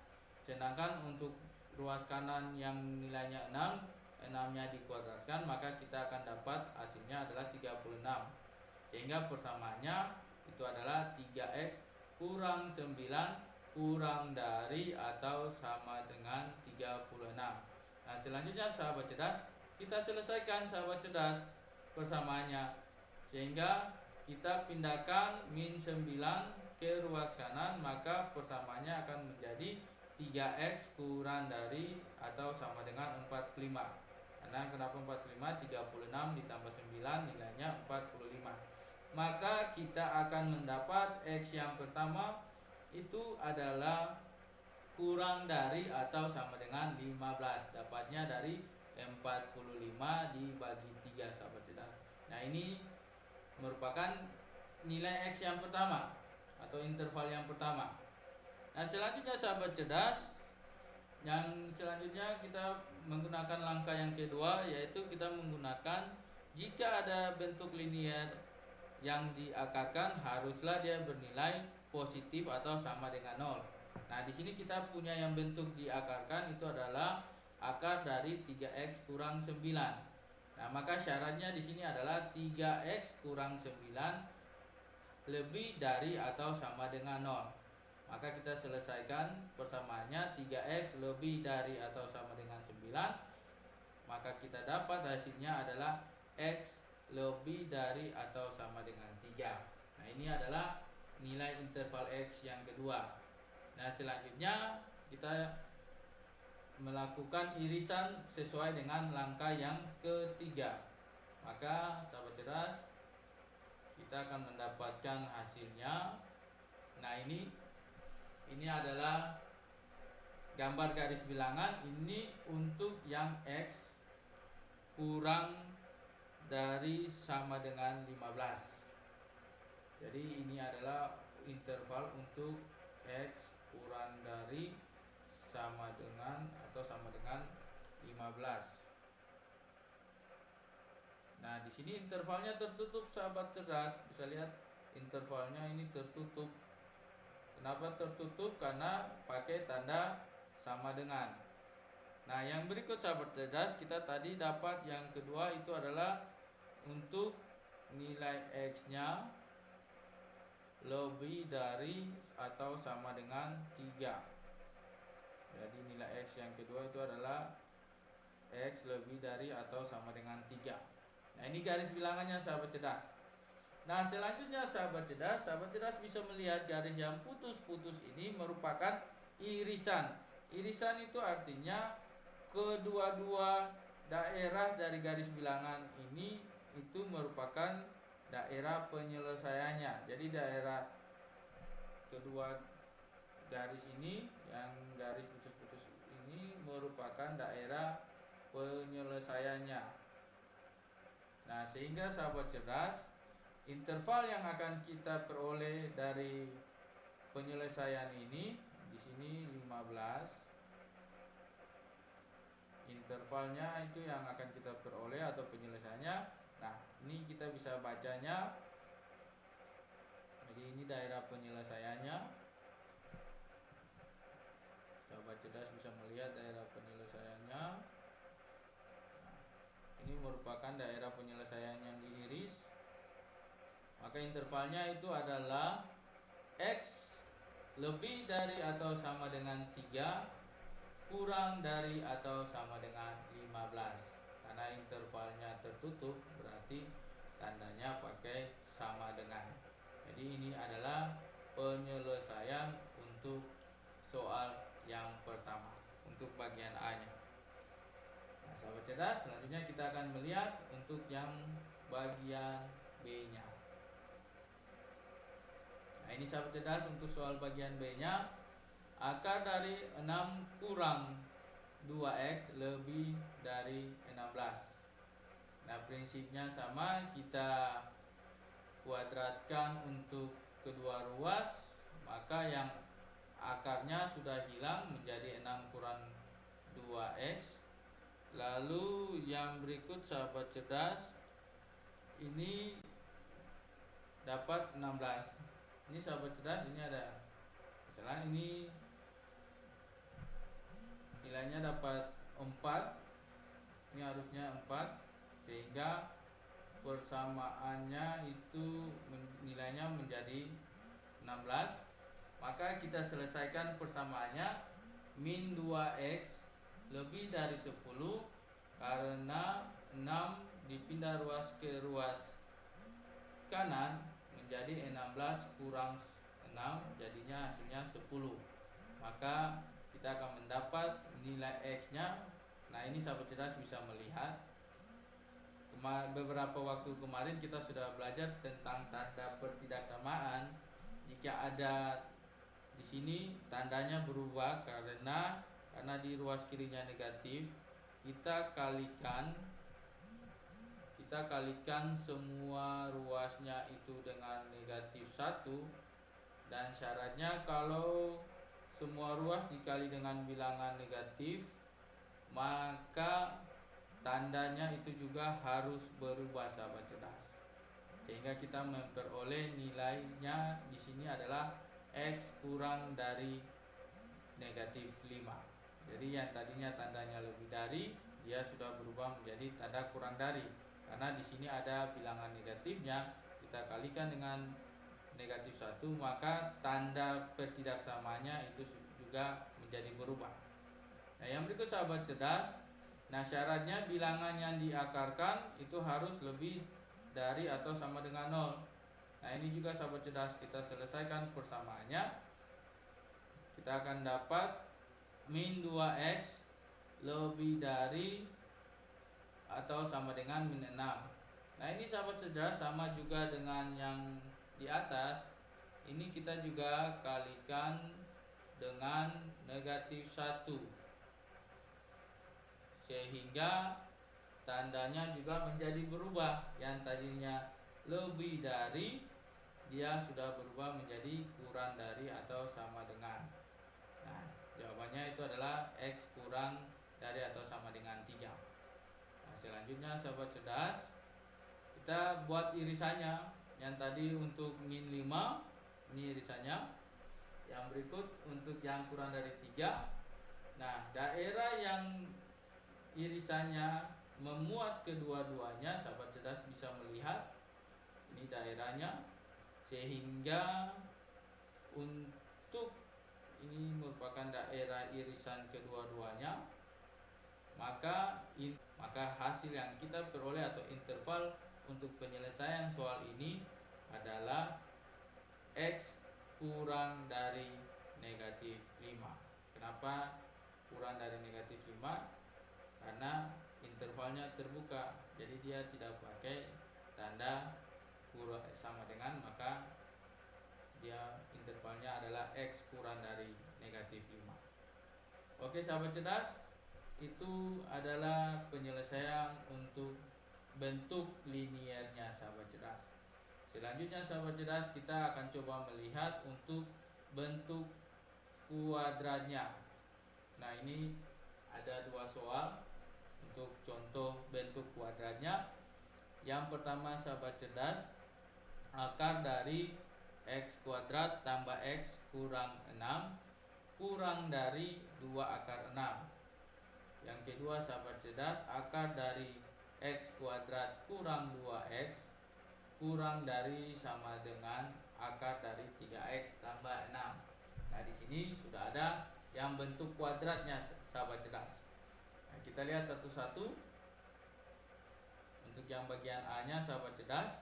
Sedangkan untuk ruas kanan yang nilainya 6, 6-nya dikuadratkan, maka kita akan dapat hasilnya adalah 36. Sehingga persamaannya itu adalah 3X kurang 9 kurang dari atau sama dengan 36. Nah, selanjutnya sahabat cerdas, kita selesaikan sahabat cerdas persamaannya, sehingga kita pindahkan min 9 ke ruas kanan, maka persamaannya akan menjadi 3X kurang dari atau sama dengan 45. Karena kenapa 45? 36 ditambah 9 nilainya 45. Maka kita akan mendapat X yang pertama itu adalah kurang dari atau sama dengan 15. Dapatnya dari 45 dibagi 3 sahabat cerdas. Nah, ini merupakan nilai X yang pertama atau interval yang pertama. Nah, selanjutnya sahabat cerdas, yang selanjutnya kita menggunakan langkah yang kedua, yaitu kita menggunakan jika ada bentuk linier yang diakarkan, haruslah dia bernilai positif atau sama dengan 0. Nah, di sini kita punya yang bentuk diakarkan itu adalah akar dari 3X kurang 9. Nah, maka syaratnya di sini adalah 3X kurang 9 lebih dari atau sama dengan 0. Maka kita selesaikan persamaannya, 3X lebih dari atau sama dengan 9. Maka kita dapat hasilnya adalah X lebih dari atau sama dengan 3. Nah, ini adalah nilai interval X yang kedua. Nah, selanjutnya kita melakukan irisan sesuai dengan langkah yang ketiga. Maka sahabat cerdas, kita akan mendapatkan hasilnya. Nah, ini adalah gambar garis bilangan. Ini untuk yang X kurang dari sama dengan 15. Jadi ini adalah interval untuk X kurang dari sama dengan atau sama dengan 15. Nah, di sini intervalnya tertutup sahabat cerdas. Bisa lihat intervalnya ini tertutup. Kenapa tertutup? Karena pakai tanda sama dengan. Nah, yang berikut sahabat cerdas, kita tadi dapat yang kedua itu adalah untuk nilai X-nya lebih dari atau sama dengan 3. Jadi nilai X yang kedua itu adalah X lebih dari atau sama dengan 3. Nah, ini garis bilangannya sahabat cerdas. Nah, selanjutnya sahabat cerdas bisa melihat garis yang putus-putus ini merupakan irisan. Irisan itu artinya kedua-dua daerah dari garis bilangan ini itu merupakan daerah penyelesaiannya. Jadi daerah kedua garis ini, yang garis putus-putus ini merupakan daerah penyelesaiannya. Nah, sehingga sahabat cerdas, interval yang akan kita peroleh dari penyelesaian ini di sini 15. Intervalnya itu yang akan kita peroleh atau penyelesaiannya. Nah, ini kita bisa bacanya. Jadi ini daerah penyelesaiannya. Sahabat cerdas bisa melihat daerah penyelesaiannya. Ini merupakan daerah penyelesaian yang diiris. Maka intervalnya itu adalah X lebih dari atau sama dengan 3 kurang dari atau sama dengan 15. Karena intervalnya tertutup, berarti tandanya pakai sama dengan. Jadi ini adalah penyelesaian untuk soal yang pertama, untuk bagian A-nya. Nah, sahabat cerdas, selanjutnya kita akan melihat untuk yang bagian B-nya. Nah, ini sahabat cerdas untuk soal bagian B-nya. Akar dari 6 kurang 2X lebih dari 16. Nah, prinsipnya sama, kita kuadratkan untuk kedua ruas, maka yang akarnya sudah hilang menjadi 6 kurang 2X. Lalu yang berikut sahabat cerdas, ini dapat 16. Ini sahabat cerdas, ini ada misalnya ini nilainya dapat 4. Ini harusnya 4, sehingga persamaannya itu nilainya menjadi 16. Maka kita selesaikan persamaannya. Min 2X lebih dari 10 karena 6 dipindah ruas ke ruas kanan menjadi 16 kurang 6, jadinya hasilnya 10. Maka kita akan mendapat nilai X-nya. Nah, ini sahabat cerdas bisa melihat beberapa waktu kemarin kita sudah belajar tentang tanda pertidaksamaan. Jika ada di sini tandanya berubah karena di ruas kirinya negatif, kita kalikan semua ruasnya itu dengan negatif 1. Dan syaratnya kalau semua ruas dikali dengan bilangan negatif, maka tandanya itu juga harus berubah sahabat cerdas. Sehingga kita memperoleh nilainya di sini adalah X kurang dari negatif 5. Jadi yang tadinya tandanya lebih dari, dia sudah berubah menjadi tanda kurang dari. Karena di sini ada bilangan negatifnya, kita kalikan dengan negatif 1, maka tanda pertidaksamaannya itu juga menjadi berubah. Nah, yang berikut sahabat cerdas, nah syaratnya bilangan yang diakarkan itu harus lebih dari atau sama dengan 0. Nah, ini juga sahabat cerdas, kita selesaikan persamaannya. Kita akan dapat min 2X lebih dari atau sama dengan min 6. Nah, ini sahabat cerdas sama juga dengan yang di atas. Ini kita juga kalikan dengan negatif 1, sehingga tandanya juga menjadi berubah. Yang tadinya lebih dari, dia sudah berubah menjadi kurang dari atau sama dengan. Nah, jawabannya itu adalah X kurang dari atau sama dengan 3. Nah, selanjutnya sahabat cerdas, kita buat irisannya. Yang tadi untuk min 5, ini irisannya. Yang berikut untuk yang kurang dari 3. Nah, daerah yang irisannya memuat kedua-duanya, sahabat cerdas bisa melihat ini daerahnya, sehingga untuk ini merupakan daerah irisan kedua-duanya, maka hasil yang kita peroleh atau interval untuk penyelesaian soal ini adalah X kurang dari negatif 5. Kenapa kurang dari negatif 5? Karena intervalnya terbuka, jadi dia tidak pakai tanda kurang sama dengan, maka dia intervalnya adalah X kurang dari negatif 5. Oke sahabat cerdas, itu adalah penyelesaian untuk bentuk liniernya sahabat cerdas. Selanjutnya sahabat cerdas, kita akan coba melihat untuk bentuk kuadratnya. Nah, ini ada 2 soal untuk contoh bentuk kuadratnya. Yang pertama sahabat cerdas, akar dari X kuadrat tambah X kurang 6 kurang dari 2 akar 6. Yang kedua sahabat cerdas, akar dari X kuadrat kurang 2X kurang dari sama dengan akar dari 3X tambah 6. Nah, di sini sudah ada yang bentuk kuadratnya sahabat cerdas. Nah, kita lihat satu-satu. Untuk yang bagian A-nya sahabat cerdas,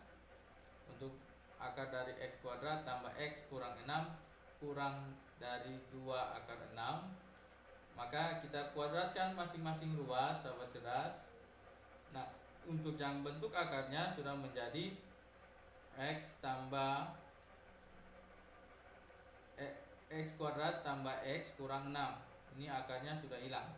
untuk akar dari X kuadrat tambah X kurang 6 kurang dari 2 akar 6, maka kita kuadratkan masing-masing ruas sahabat cerdas. Nah, untuk yang bentuk akarnya sudah menjadi X tambah X kuadrat tambah X kurang 6. Ini akarnya sudah hilang.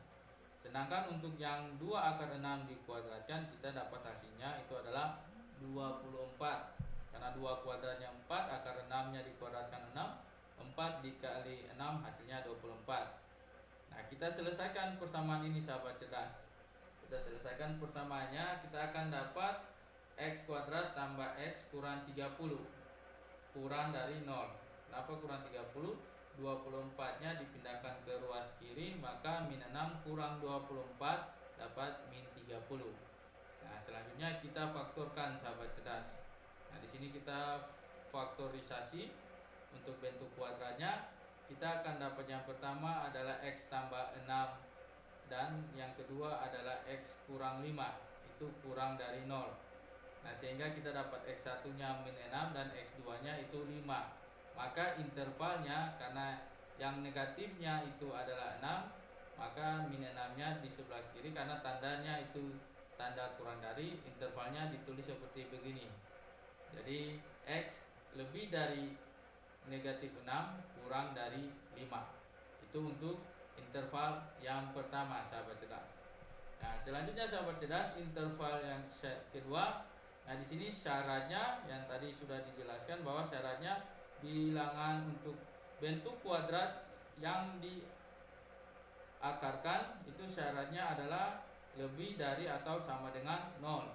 Sedangkan untuk yang 2 akar 6 dikuadratkan, kita dapat hasilnya itu adalah 24. Karena 2 kuadratnya 4, akar 6 nya dikuadratkan 6, 4 dikali 6 hasilnya 24. Nah, kita selesaikan persamaan ini sahabat cerdas. Kita selesaikan persamaannya, kita akan dapat X kuadrat tambah X kurang 30 kurang dari 0. Kenapa kurang 30? 24 nya dipindahkan ke ruas kiri, maka min 6 kurang 24 dapat min 30. Nah, selanjutnya kita faktorkan sahabat cerdas. Nah, di sini kita faktorisasi untuk bentuk kuadratnya. Kita akan dapat yang pertama adalah X tambah 6 dan yang kedua adalah X kurang 5, itu kurang dari 0. Nah, sehingga kita dapat X1 nya min 6 dan X2 nya itu 5. Maka intervalnya, karena yang negatifnya itu adalah 6, maka min 6 nya di sebelah kiri, karena tandanya itu tanda kurang dari, intervalnya ditulis seperti begini. Jadi X lebih dari negatif 6 kurang dari 5. Itu untuk interval yang pertama sahabat cerdas. Nah, selanjutnya sahabat cerdas, interval yang kedua. Nah, di sini syaratnya yang tadi sudah dijelaskan, bahwa syaratnya bilangan untuk bentuk kuadrat yang diakarkan itu syaratnya adalah lebih dari atau sama dengan 0.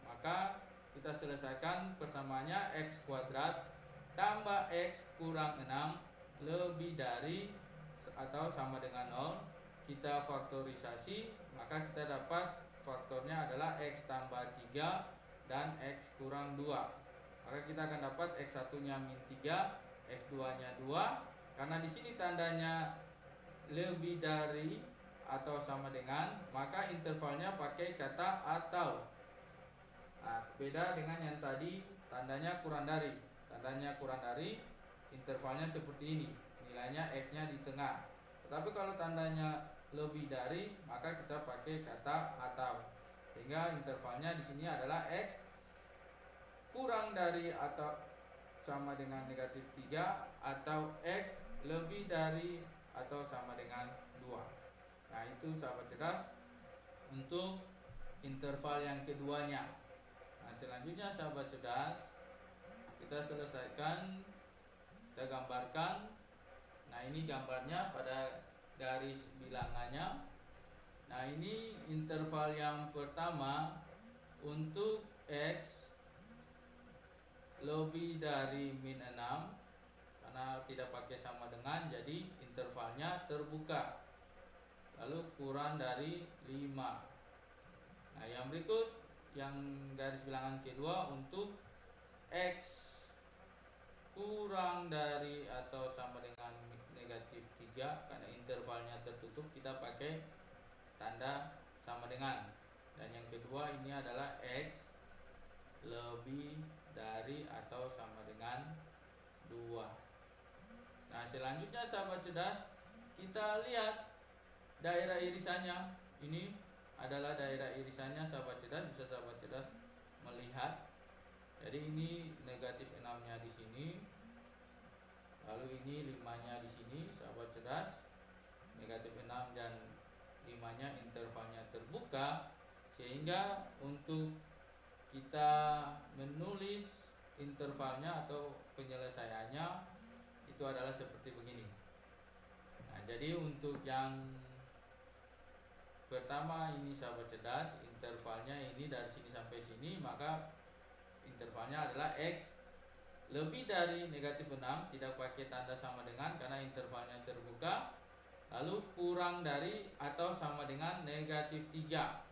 Maka kita selesaikan persamaannya X kuadrat tambah X kurang 6 lebih dari atau sama dengan 0. Kita faktorisasi, maka kita dapat faktornya adalah X tambah 3 dan X kurang 2. Maka kita akan dapat X1 nya min 3, X2 nya 2. Karena di sini tandanya lebih dari atau sama dengan, maka intervalnya pakai kata atau. Nah, beda dengan yang tadi tandanya kurang dari. Tandanya kurang dari, intervalnya seperti ini, nilainya X nya di tengah. Tetapi kalau tandanya lebih dari, maka kita pakai kata atau. Sehingga intervalnya di sini adalah X kurang dari atau sama dengan negatif 3 atau X lebih dari atau sama dengan 2. Nah, itu sahabat cerdas untuk interval yang keduanya. Nah, selanjutnya sahabat cerdas, kita selesaikan, kita gambarkan. Nah, ini gambarnya pada garis bilangannya. Nah, ini interval yang pertama untuk X lebih dari min 6, karena tidak pakai sama dengan, jadi intervalnya terbuka, lalu kurang dari 5. Nah, yang berikut, yang garis bilangan kedua untuk X kurang dari atau sama dengan negatif 3, karena intervalnya tertutup kita pakai tanda sama dengan. Dan yang kedua ini adalah X lebih dari atau sama dengan 2. Nah, selanjutnya sahabat cerdas, kita lihat daerah irisannya. Ini adalah daerah irisannya sahabat cerdas, bisa sahabat cerdas melihat. Jadi ini negatif 6-nya di sini, lalu ini 5-nya di sini sahabat cerdas. Negatif 6 dan 5-nya intervalnya terbuka, sehingga untuk kita menulis intervalnya atau penyelesaiannya itu adalah seperti begini. Nah, jadi untuk yang pertama ini sahabat cerdas, intervalnya ini dari sini sampai sini, maka intervalnya adalah X lebih dari negatif 6, tidak pakai tanda sama dengan karena intervalnya terbuka, lalu kurang dari atau sama dengan negatif 3.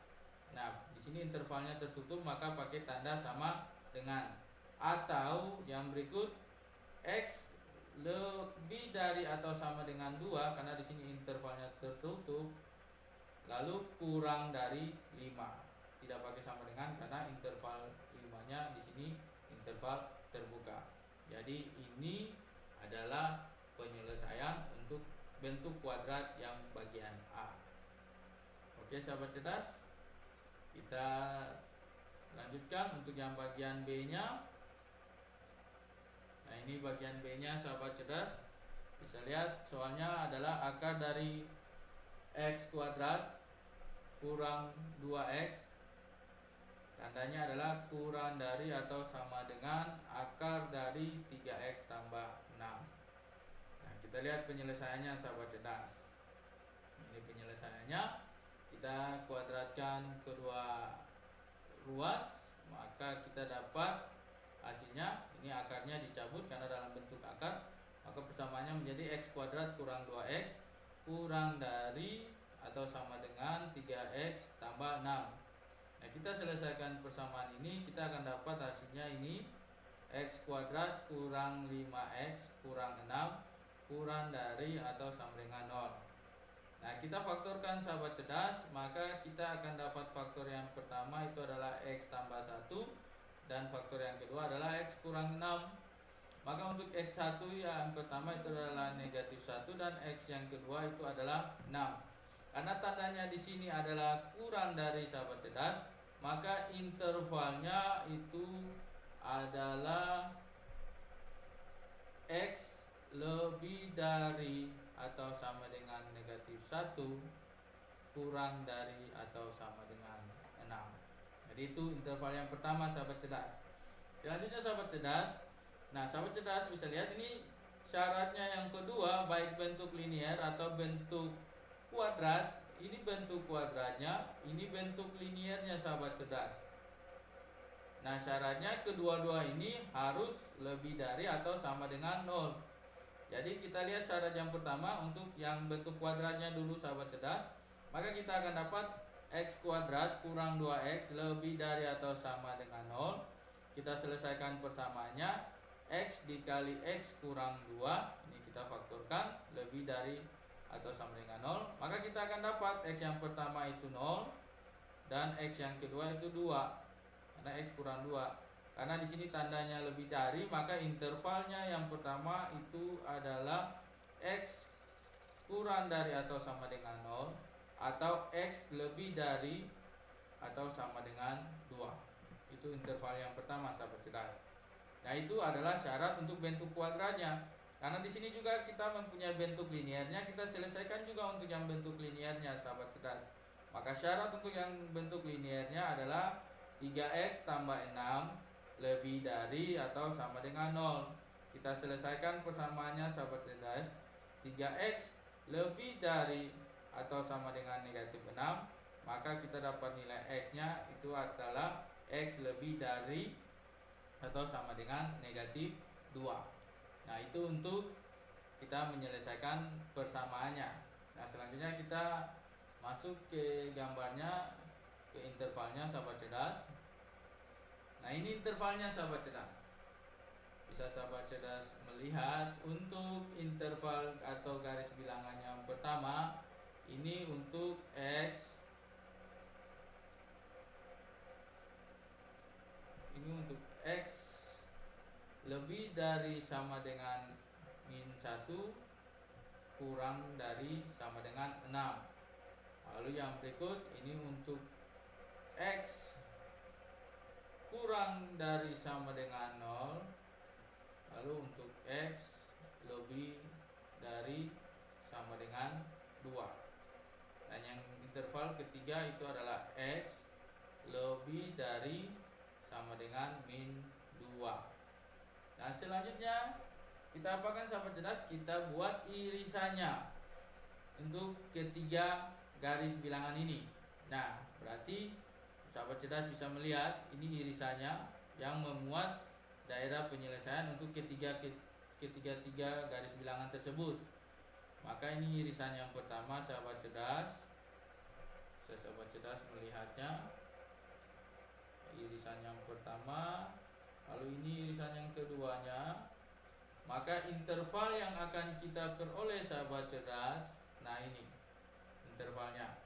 Nah, di sini intervalnya tertutup, maka pakai tanda sama dengan. Atau yang berikut, X lebih dari atau sama dengan 2, karena di sini intervalnya tertutup, lalu kurang dari 5. Tidak pakai sama dengan karena interval 5-nya di sini interval terbuka. Jadi ini adalah penyelesaian untuk bentuk kuadrat yang bagian A. Oke sahabat cerdas, kita lanjutkan untuk yang bagian B-nya. Nah, ini bagian B-nya sahabat cerdas. Bisa lihat soalnya adalah akar dari X kuadrat kurang 2X. Tandanya adalah kurang dari atau sama dengan akar dari 3X tambah 6. Nah, kita lihat penyelesaiannya sahabat cerdas. Ini penyelesaiannya. Kita kuadratkan kedua ruas, maka kita dapat hasilnya. Ini akarnya dicabut karena dalam bentuk akar, maka persamaannya menjadi X kuadrat kurang 2X kurang dari atau sama dengan 3X tambah 6. Nah, kita selesaikan persamaan ini, kita akan dapat hasilnya ini X kuadrat kurang 5X kurang 6 kurang dari atau sama dengan 0. Nah, kita faktorkan sahabat cerdas, maka kita akan dapat faktor yang pertama itu adalah X tambah 1, dan faktor yang kedua adalah X kurang 6. Maka untuk X1 yang pertama itu adalah negatif 1, dan X yang kedua itu adalah 6. Karena tandanya di sini adalah kurang dari sahabat cerdas, maka intervalnya itu adalah X lebih dari atau sama dengan negatif 1 kurang dari atau sama dengan 6. Jadi itu interval yang pertama sahabat cerdas. Selanjutnya sahabat cerdas, nah sahabat cerdas bisa lihat ini syaratnya yang kedua, baik bentuk linear atau bentuk kuadrat. Ini bentuk kuadratnya, ini bentuk linearnya sahabat cerdas. Nah, syaratnya kedua-dua ini harus lebih dari atau sama dengan 0. Jadi kita lihat syarat yang pertama untuk yang bentuk kuadratnya dulu sahabat cerdas. Maka kita akan dapat X kuadrat kurang 2X lebih dari atau sama dengan 0. Kita selesaikan persamaannya, X dikali X kurang 2, ini kita faktorkan, lebih dari atau sama dengan 0. Maka kita akan dapat X yang pertama itu 0 dan X yang kedua itu 2. Karena X kurang 2. Karena di sini tandanya lebih dari, maka intervalnya yang pertama itu adalah X kurang dari atau sama dengan 0 atau X lebih dari atau sama dengan 2. Itu interval yang pertama sahabat cerdas. Nah, itu adalah syarat untuk bentuk kuadratnya. Karena di sini juga kita mempunyai bentuk linearnya, kita selesaikan juga untuk yang bentuk linearnya sahabat cerdas. Maka syarat untuk yang bentuk linearnya adalah 3x tambah 6 lebih dari atau sama dengan 0. Kita selesaikan persamaannya sahabat cerdas. 3x lebih dari atau sama dengan negatif 6, maka kita dapat nilai x nya itu adalah x lebih dari atau sama dengan negatif 2. Nah, itu untuk kita menyelesaikan persamaannya. Nah, selanjutnya kita masuk ke gambarnya, ke intervalnya sahabat cerdas. Nah, ini intervalnya sahabat cerdas. Bisa sahabat cerdas melihat untuk interval atau garis bilangan yang pertama ini untuk x, ini untuk x lebih dari sama dengan min 1 kurang dari sama dengan 6. Lalu yang berikut ini untuk x kurang dari sama dengan 0. Lalu untuk x lebih dari sama dengan 2. Dan yang interval ketiga itu adalah x lebih dari sama dengan min 2. Nah, selanjutnya kita apakan sahabat cerdas? Kita buat irisannya untuk ketiga garis bilangan ini. Nah, berarti sahabat cerdas bisa melihat ini irisannya yang memuat daerah penyelesaian untuk ketiga garis bilangan tersebut. Maka ini irisan yang pertama sahabat cerdas. Bisa sahabat cerdas melihatnya. Irisan yang pertama, lalu ini irisan yang keduanya. Maka interval yang akan kita peroleh sahabat cerdas, nah ini intervalnya.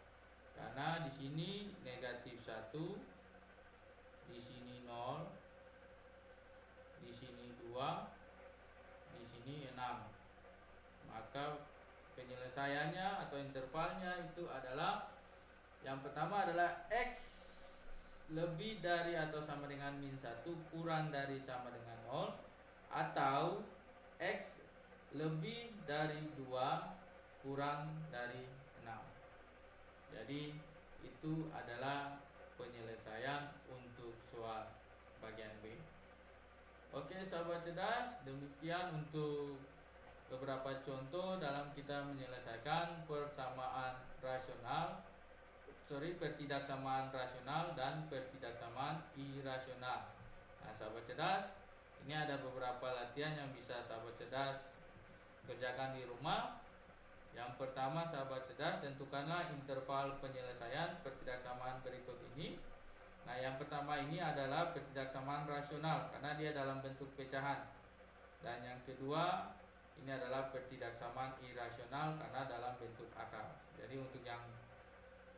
Karena di sini negatif 1, di sini 0, di sini 2, di sini 6. Maka penyelesaiannya atau intervalnya itu adalah yang pertama adalah x lebih dari atau sama dengan min 1 kurang dari sama dengan 0, atau x lebih dari 2 kurang dari 6. Jadi itu adalah penyelesaian untuk soal bagian B. Oke sahabat cerdas, demikian untuk beberapa contoh dalam kita menyelesaikan pertidaksamaan rasional dan pertidaksamaan irasional. Nah sahabat cerdas, ini ada beberapa latihan yang bisa sahabat cerdas kerjakan di rumah. Yang pertama sahabat cerdas, tentukanlah interval penyelesaian pertidaksamaan berikut ini. Nah yang pertama ini adalah pertidaksamaan rasional karena dia dalam bentuk pecahan. Dan yang kedua ini adalah pertidaksamaan irasional karena dalam bentuk akar. Jadi untuk yang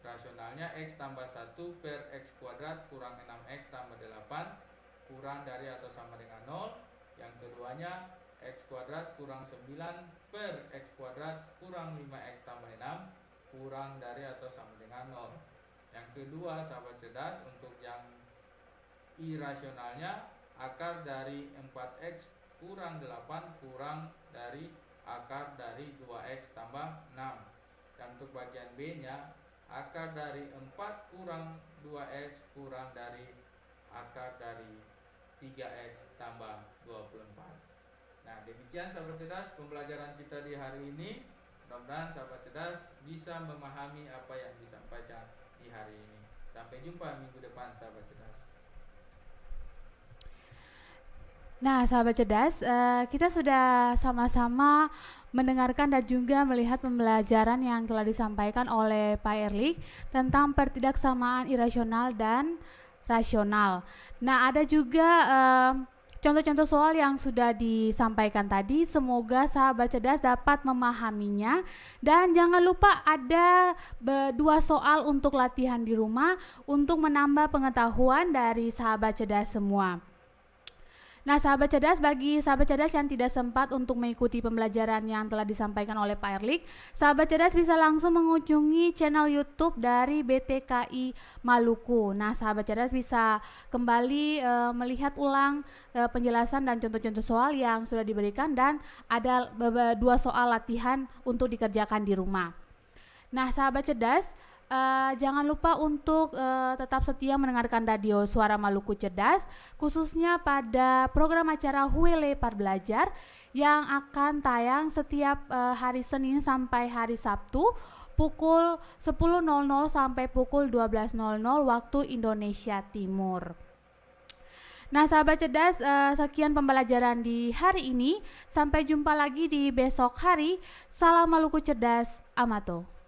rasionalnya x tambah 1 per x kuadrat kurang 6x tambah 8 kurang dari atau sama dengan 0. Yang keduanya x kuadrat kurang 9 per x kuadrat kurang 5x tambah 6 kurang dari atau sama dengan 0. Yang kedua sahabat cerdas, untuk yang irasionalnya akar dari 4x kurang 8 kurang dari akar dari 2x tambah 6. Dan untuk bagian B nya akar dari 4 kurang 2x kurang dari akar dari 3x tambah 24. Nah demikian sahabat cerdas pembelajaran kita di hari ini. Mudah-mudahan sahabat cerdas bisa memahami apa yang disampaikan di hari ini. Sampai jumpa minggu depan sahabat cerdas. Nah, sahabat cerdas, kita sudah sama-sama mendengarkan dan juga melihat pembelajaran yang telah disampaikan oleh Pak Erlik tentang pertidaksamaan irasional dan rasional. Nah, ada juga contoh-contoh soal yang sudah disampaikan tadi. Semoga sahabat cerdas dapat memahaminya. Dan jangan lupa ada 2 soal untuk latihan di rumah untuk menambah pengetahuan dari sahabat cerdas semua. Nah sahabat cerdas, bagi sahabat cerdas yang tidak sempat untuk mengikuti pembelajaran yang telah disampaikan oleh Pak Erlik, sahabat cerdas bisa langsung mengunjungi channel YouTube dari BTKI Maluku. Nah sahabat cerdas bisa kembali melihat ulang penjelasan dan contoh-contoh soal yang sudah diberikan, dan ada 2 soal latihan untuk dikerjakan di rumah. Nah sahabat cerdas, Jangan lupa untuk tetap setia mendengarkan radio Suara Maluku Cerdas, khususnya pada program acara Huele Par Belajar yang akan tayang setiap hari Senin sampai hari Sabtu pukul 10.00 sampai pukul 12.00 waktu Indonesia Timur. Nah, sahabat cerdas, sekian pembelajaran di hari ini. Sampai jumpa lagi di besok hari. Salam Maluku Cerdas, Amato.